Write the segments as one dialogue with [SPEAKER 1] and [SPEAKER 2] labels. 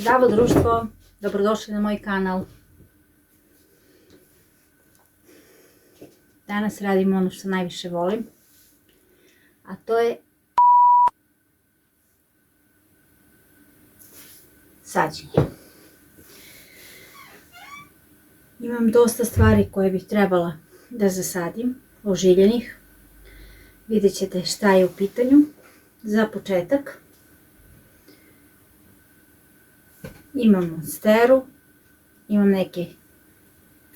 [SPEAKER 1] Zdravo društvo, dobrodošli na moj kanal. Danas radim ono što najviše volim, a to je sađenje. Imam dosta stvari koje bih trebala da zasadim, ožiljenih. Vidjet ćete šta je u pitanju. Za početak imam monsteru, imam neke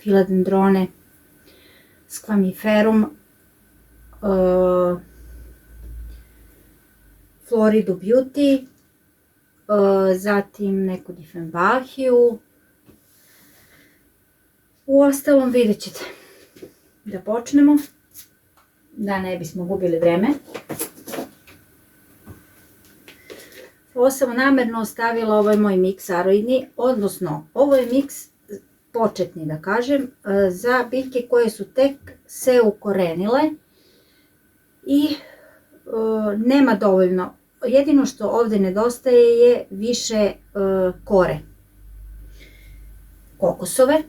[SPEAKER 1] filadendrone, skvamiferum, Floridu Beauty, zatim neku difenbahiju. Uostalom vidjet ćete. Da počnemo, da ne bismo gubili vreme. Ovo sam namjerno ostavila, ovo je moj miks aroidni, odnosno ovo je miks početni da kažem, za biljke koje su tek se ukorenile i nema dovoljno. Jedino što ovdje nedostaje je više kore kokosove,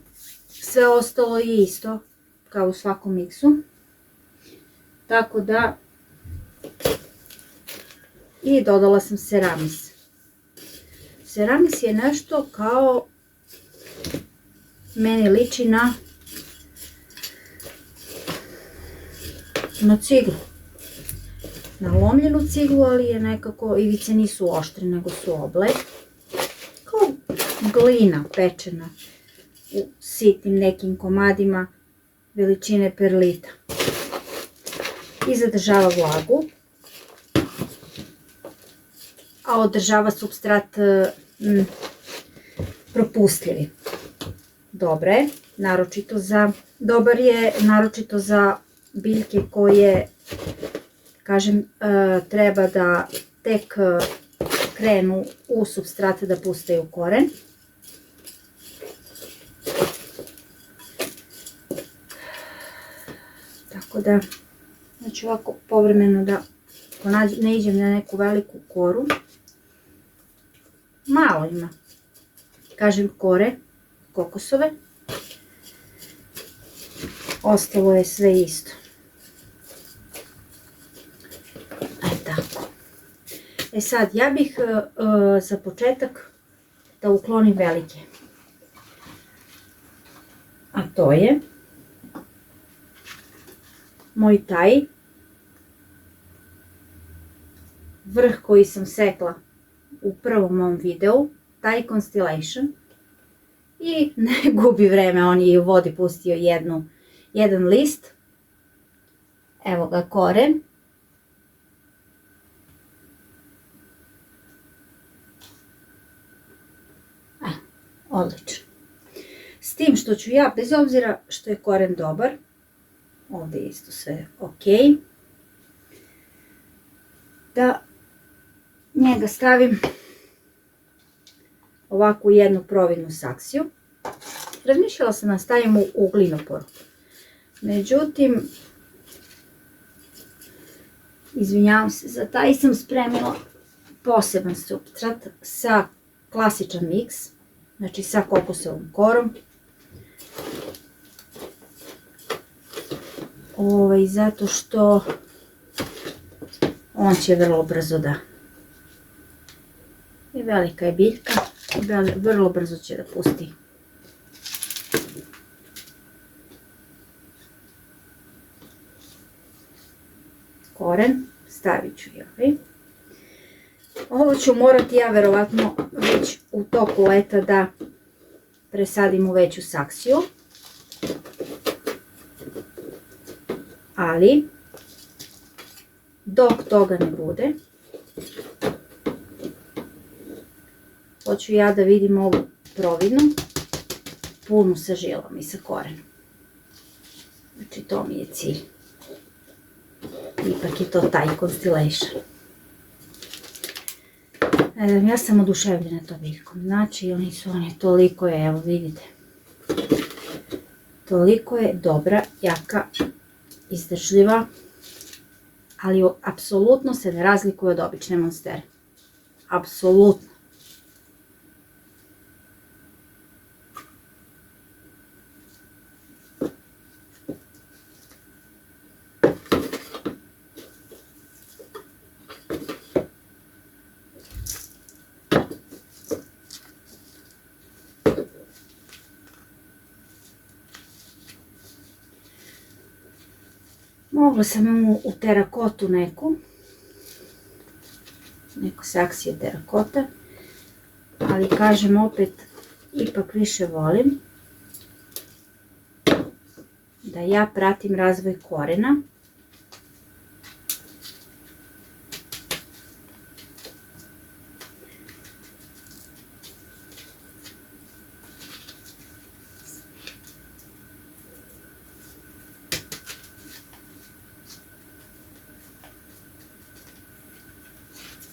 [SPEAKER 1] sve ostalo je isto kao u svakom miksu, tako da i dodala sam Ceramis. Ceramis je nešto kao, meni liči na ciglu, na lomljenu ciglu, ali je nekako, ivice nisu oštre nego su oble, kao glina pečena u sitnim nekim komadima veličine perlita i zadržava vlagu, a održava supstrat propustljivi. Dobar je, naročito za biljke koje, kažem, treba da tek krenu u supstrat da pustaju koren. Tako da, znači ovako povremeno da ne iđem na neku veliku koru. Malo ima, kažem, kore kokosove. Ostalo je sve isto. Tako. Sad, ja bih za početak da uklonim velike. A to je moj taj vrh koji sam sekla u prvom mom videu, taj Constellation, i ne gubi vreme, on je u vodi pustio jedan list. Evo ga koren. Odlično. S tim što ću ja, bez obzira što je koren dobar, ovdje je isto sve ok, da njega stavim ovako u jednu providnu saksiju. Razmišljala sam da stavim u glinoporu. Međutim, izvinjavam se, za taj sam spremila poseban supstrat sa klasičan miks, znači sa kokosovom korom. Zato što on će vrlo brzo da, i velika je biljka, vrlo brzo će da pusti koren. Stavit ću i ovaj. Ovo ću morati ja verovatno već u toku leta da presadim u veću saksiju, ali dok toga ne bude, hoću ja da vidim ovu providnu, punu sa žilom i sa korenom. Znači to mi je cilj. Ipak je to taj Constellation. Ja sam oduševljena tom biljkom. Znači on je toliko je, evo vidite, toliko je dobra, jaka, izdržljiva, ali apsolutno se ne razlikuje od obične monstere. Apsolutno. Mogla sam u terakotu neku saksije terakota, ali kažem opet, ipak više volim da ja pratim razvoj korena.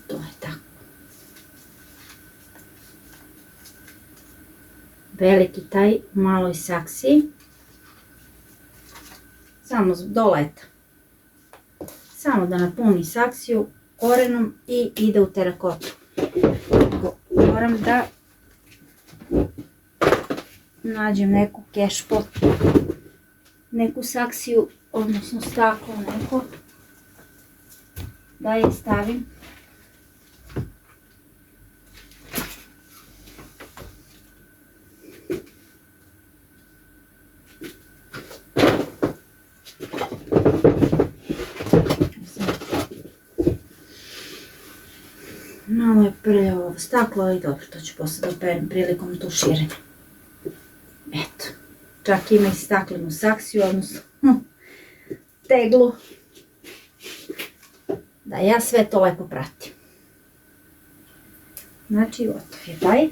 [SPEAKER 1] To je tako. Veliki taj u maloj saksiji. Samo do leta. Samo da napuni saksiju korenom i ide u terakotu. Moram da nađem neku kešpot, neku saksiju, odnosno staklo neko, da je stavim. Malo je prljavo ovo staklo, ali dobro, to ću posle da operem prilikom tuširanja. Eto, čak ima i staklenu saksiju, odnosno teglu, da ja sve to lepo pratim. Znači, gotov je taj.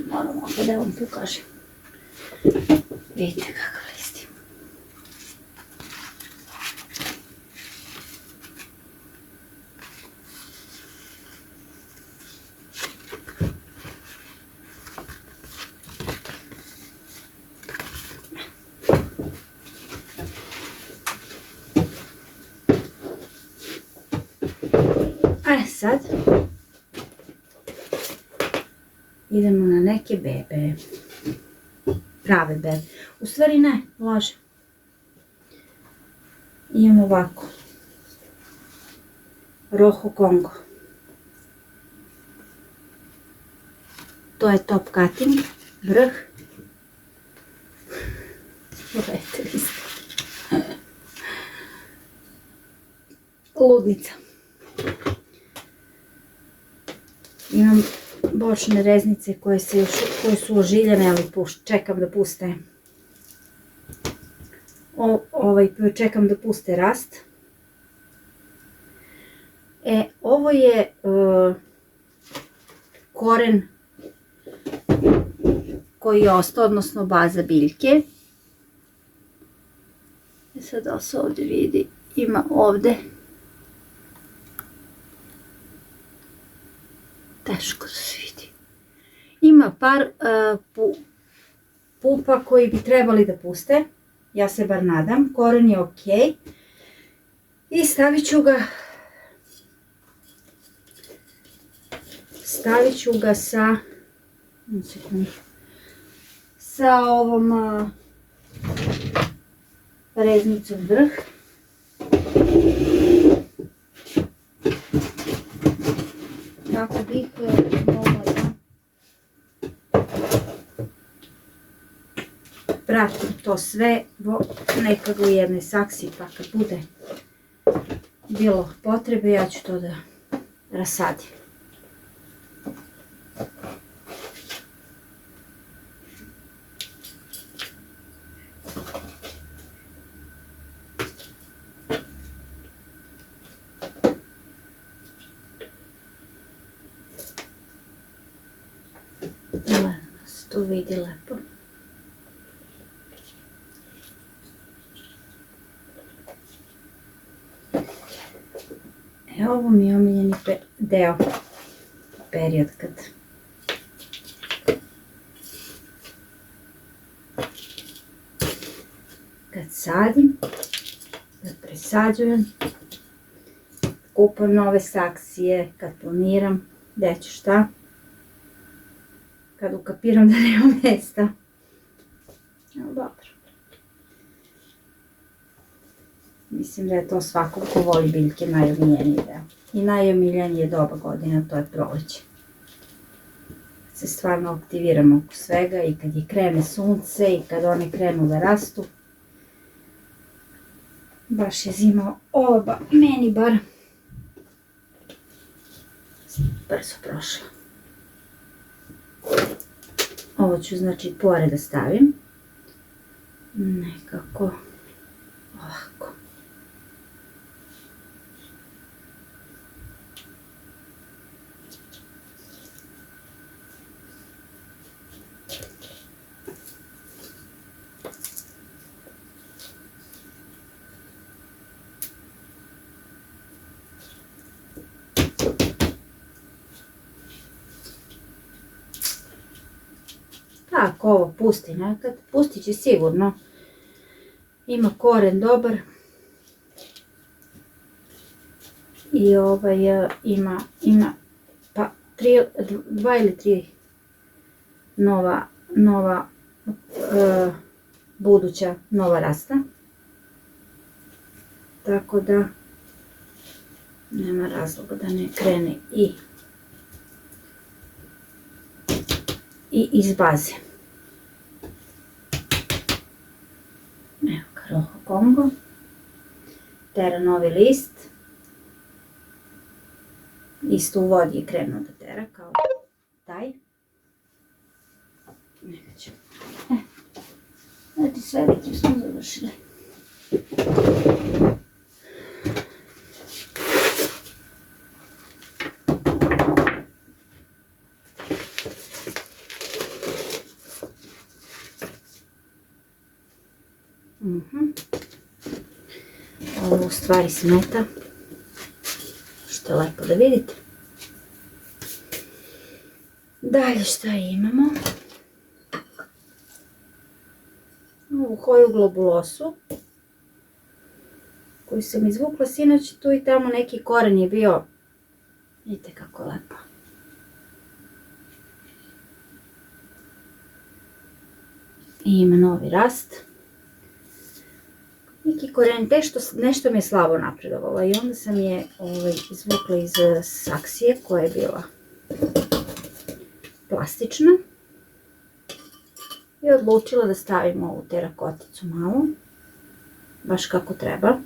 [SPEAKER 1] Moram opet da vam pokažem. Vidite kakav list. Sad idemo na neke bebe, prave bebe, u stvari ne, lažem. Imamo ovako, Rojo Kongo, to je top cutting, vrh, gledajte list, ludnica. Imam bočne reznice koje su ožiljene, ali čekam da puste čekam da puste rast. Ovo je koren koji je ostao, odnosno baza biljke. Sad da se ovdje vidi, ima ovdje, teško da se vidi, ima par pupa koji bi trebali da puste, ja se bar nadam, koren je ok i stavit ću ga sa ovom reznicom vrh. Kako bih mogla da pratim to sve nekako u jednoj saksiji, pa kad bude bilo potrebe ja ću to da rasadim. To vidi lepo. Ovo mi je omiljeni period kad sadim, kad presađujem, kupam nove saksije, kad planiram gde ću šta. Kad ukapiram da nema mjesta. Dobro. Mislim da je to svakom ko voli biljke najomiljeniji deo. I najomiljenije doba godina, to je proleće. se stvarno aktiviramo oko svega i kad je krene sunce i kad one krenu da rastu. Baš je zima oba, meni bar brzo prošla. Ovo ću znači pored da stavim. Nekako ovako. Tako ovo pusti nekad, pustit će sigurno. Ima koren dobar. I ima pa 2 ili 3 nova buduća nova rasta. Tako da nema razloga da ne krene i iz baze. Evo Karoha Kongo. Tera novi list. Isto u vodi je krenuo da tera kao taj. Neka ću. Znači s velikim smo završili. Ovo u stvari smeta, što je lepo da vidite. Dalje šta imamo? Ovu hoju globulosu, koju sam izvukla sinoć, tu i tamo neki koren je bio. Vidite kako je lepo. I ima novi rast. Neki koren, nešto mi je slabo napredovalo i onda sam je izvukla iz saksije koja je bila plastična i odlučila da stavim ovu terakoticu malo, baš kako treba.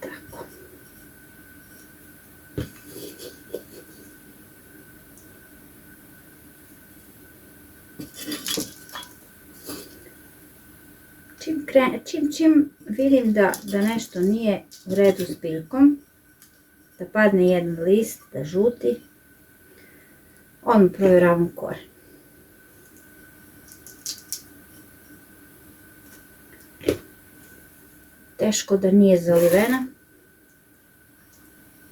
[SPEAKER 1] Tako. Čim vidim da nešto nije u redu s biljkom, da padne jedan list, da žuti, odmah provjeravam koren. Teško da nije zalivena,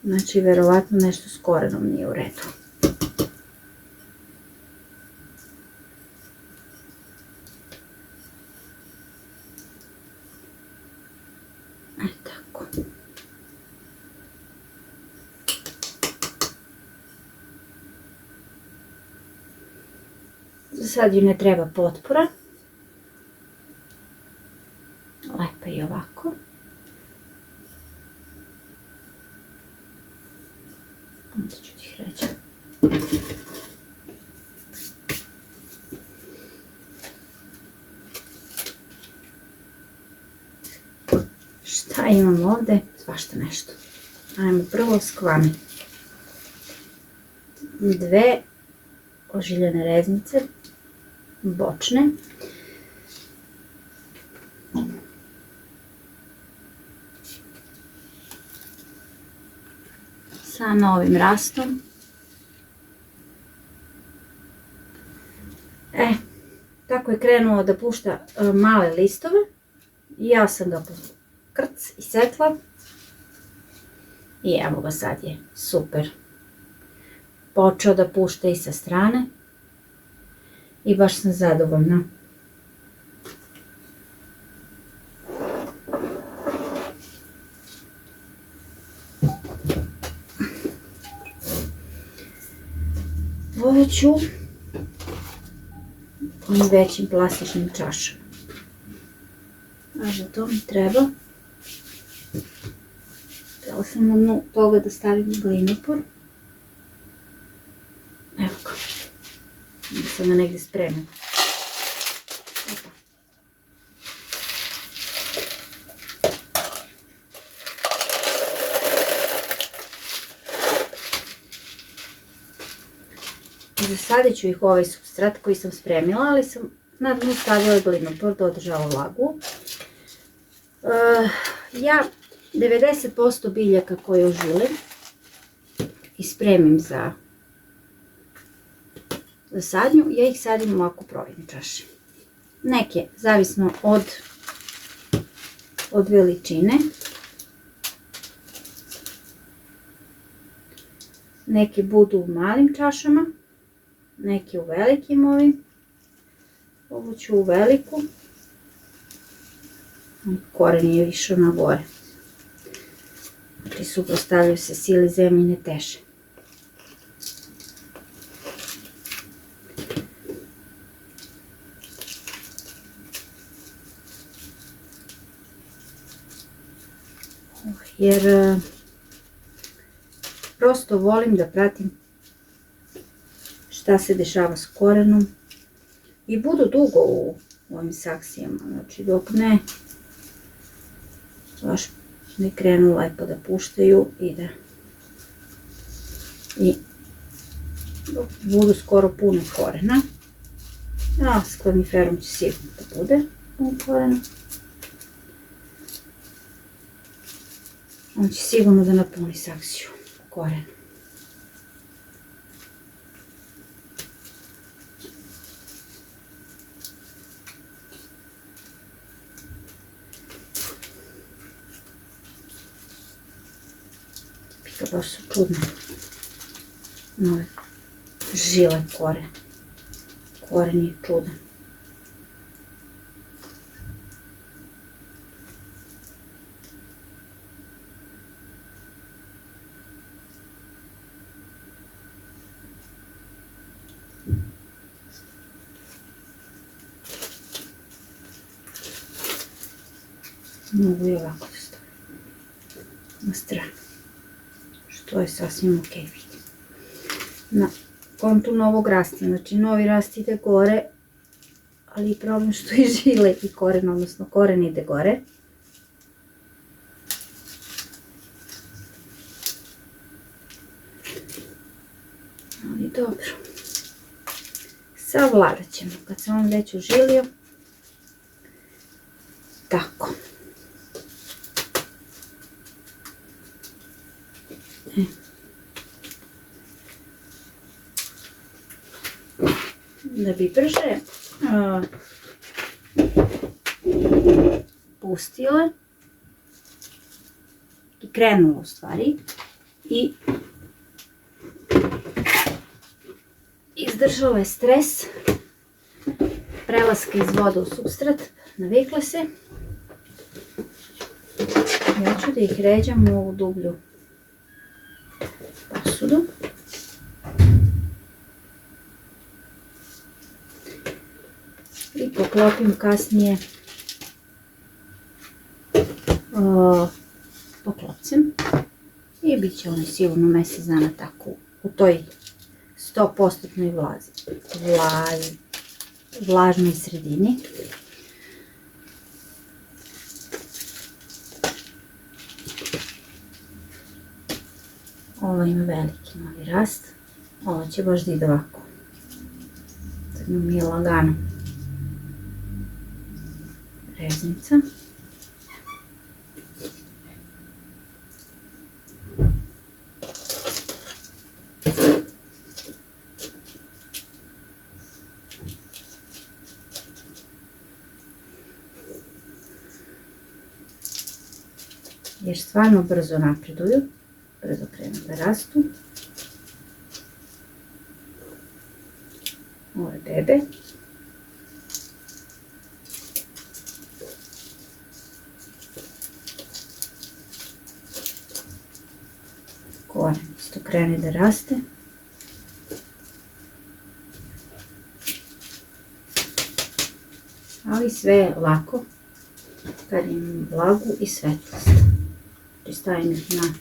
[SPEAKER 1] znači verovatno nešto s korenom nije u redu. Tako. Za sad ju ne treba potpora. Lepa i ovako. Onda ću ti reći. Šta imam ovdje? Svašta nešto. Ajmo prvo skvami. 2 ožiljene reznice, bočne. Sa novim rastom. Tako je krenuo da pušta male listove. Ja sam ga krc isekla. I evo ga sad je super. Počeo da pušta i sa strane. I baš sam zadovoljna. Ovo ću ovim većim plastičnim čašama. A za to mi treba Htjela sam na dnu toga da stavim glinopor. Evo ga. Da sam ga negdje spremila. Zasadit ću ih u ovaj supstrat koji sam spremila, ali sam na dnu stavila glinopor da održava vlagu. Ja 90% biljaka koje ožilim i spremim za sadnju, ja ih sadim u ovako provizne čaše. Neke, zavisno od veličine. Neke budu u malim čašama, neke u velikim ovim. Ovo ću u veliku. Koren je išao na gore. Znači suprotstavljaju se sili zemljine teže. Jer prosto volim da pratim šta se dešava s korenom i budu dugo u ovim saksijama, znači dok baš ne krenu lepo da puštaju i dok budu skoro pune korena. A s klamiferom će sigurno da bude pun korena. On će sigurno da napuni saksiju korena. Baš su čudne nove žile koren. Koren je čudan. Mogu i ovako da stavim na stranu. To je sasvim ok, vidim. Na kontu novog rasta, znači novi rast ide gore, ali problem što i žile i koren, odnosno koren ide gore. Ali dobro. Savladat ćemo kad se on već užilio. Tako. Da bi brže pustile i krenulo u stvari i izdržalo je stres prelaska iz vode u supstrat, navikle se. Ja ću da ih ređam u ovu dublju posudu. I poklopim kasnije poklopcem i bit će oni sigurno mjesec dana tako u toj 100% vlažnoj sredini. Ovo ima veliki novi rast, ovo će baš da ide ovako, sad mi je lagano. Reznica. Jer stvarno brzo napreduju, brzo krenu da rastu. Ove bebe. Koren isto krene da raste. Ali sve je lako kad imam vlagu i svetlost. Znači stavim ih na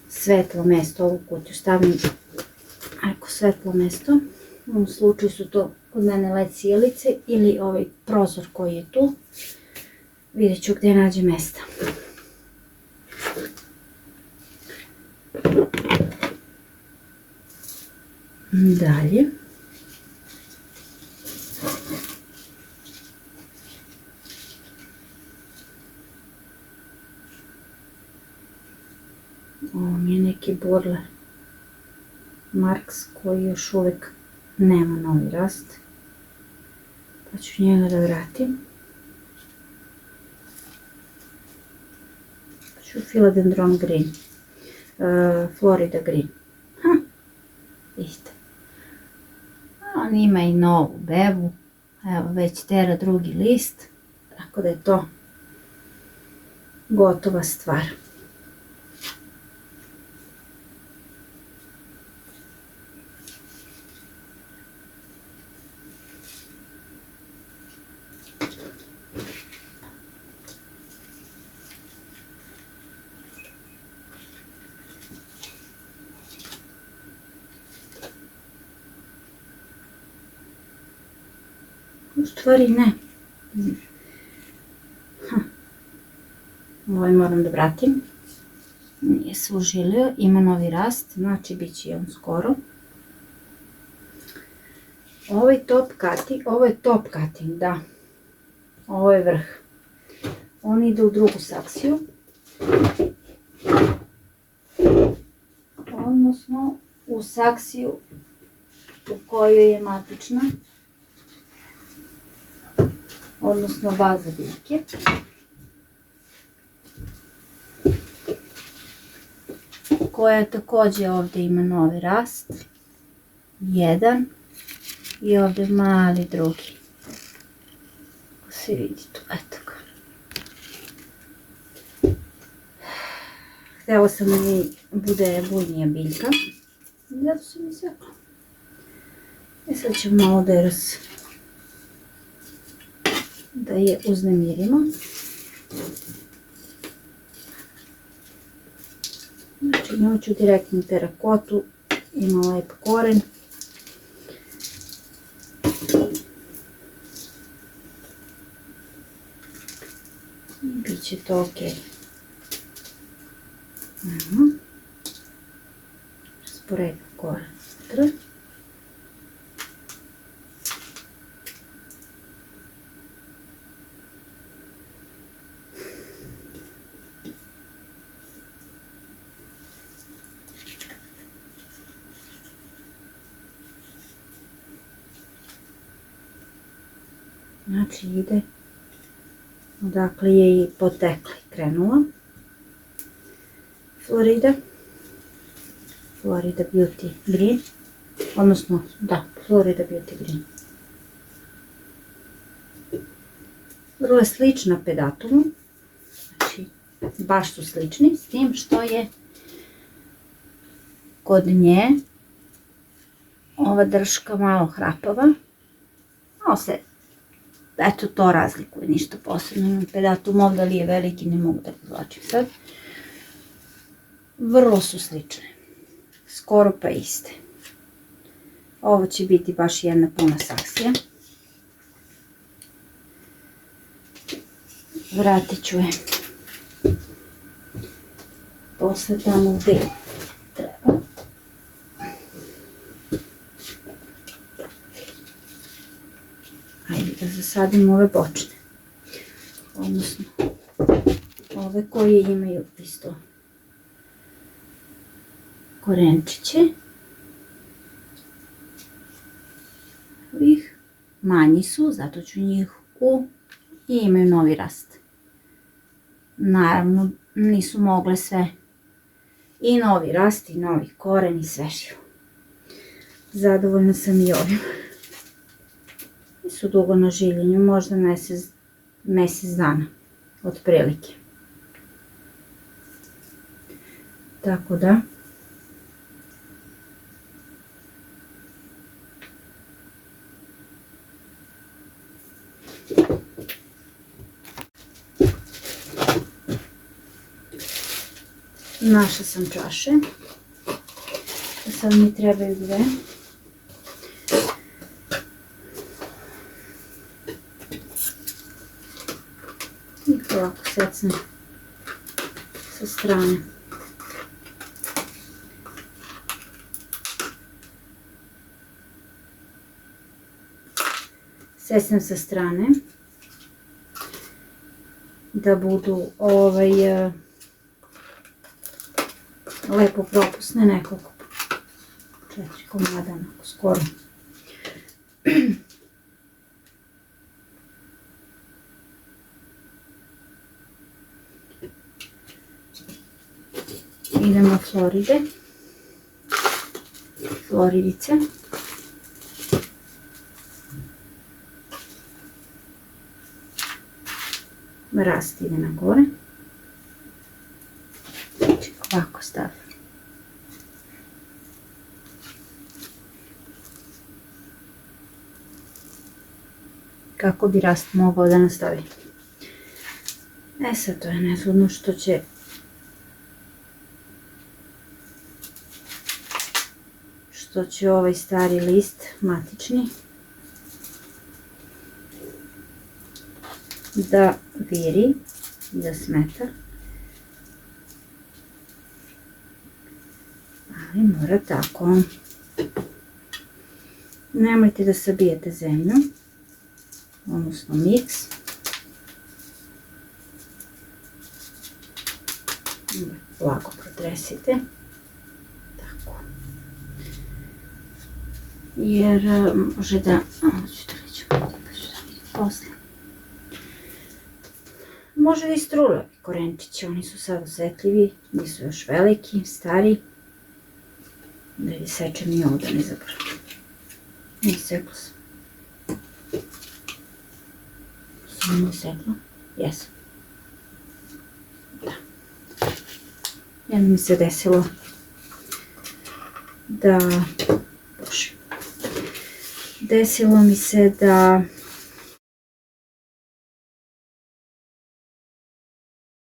[SPEAKER 1] svetlo mesto, ovu kutiju stavim ako svetlo mesto. U ovom slučaju su to kod mene led sjelice ili ovaj prozor koji je tu. Vidjet ću gdje nađe mesta. Dalje. Ovo mi je neki Burler Marks koji još uvijek nema novi rast. Pa ću njega da vratim. Pa ću Philodendron Green. Florida Green. Isto. On ima i novu bebu. Evo već tera drugi list. Tako da je to gotova stvar. U stvari ne. Ovaj moram da vratim. Nije se užilio, ima novi rast, znači bit će on skoro. Ovo je top cutting, da. Ovo je vrh. On ide u drugu saksiju. Odnosno u saksiju u kojoj je matična. Odnosno baza biljke. Koja također ovdje ima novi rast. Jedan. I ovdje mali drugi. Ako se vidi tu, eto ga. Htjela sam da mi bude bujnija biljka. Zato sam izvekla. I sad ćemo malo da je uznemirimo. Znači njoj ću direktno terakotu, ima lep koren. Biće to ok. Rasporedimo koren unutra. Znači ide odakle je i potekla i krenula. Florida Beauty Green. Odnosno, da, Florida Beauty Green. Vrlo je slična pedatumu. Znači, baš su slični. S tim što je kod nje ova drška malo hrapava. Malo se eto to razlikuje, ništa posebno. Imam pedatum ovdje, ali je veliki, ne mogu da razvlačim sad. Vrlo su slične. Skoro pa iste. Ovo će biti baš jedna puna saksija. Vratit ću je posle tamo gdje treba. Hajde da zasadim ove bočne. Odnosno, ove koje imaju isto korenčiće. Ovih manji su, zato ću njih i imaju novi rast. Naravno, nisu mogle sve. I novi rast, i novi koren, i sve živo. Zadovoljna sam i ovim. Su dugo na življenju, možda mjesec dana, otprilike. Tako da. Našla sam čaše. Sad mi trebaju dve. I ovako secnem sa strane. Secnem sa strane da budu lepo propusne, nekoliko 4 komada, skoro. Idemo Floridice. Rast ide na gore. Ovako stavim. Kako bi rast mogao da nastavi. Sad to je nezgodno što će ovaj stari list, matični, da viri i da smeta. Ali mora tako. Nemojte da sabijete zemlju, odnosno miks. Lako protresite. Tako. Jer može da... Može da istrule korenčići, oni su sad osetljivi, nisu još veliki, stari. Da ih sečem i ovo da ne zaboravim. I sekla sam. Sam ne sekla? Jesam. Da. Jedno mi se desilo da... Desilo mi se da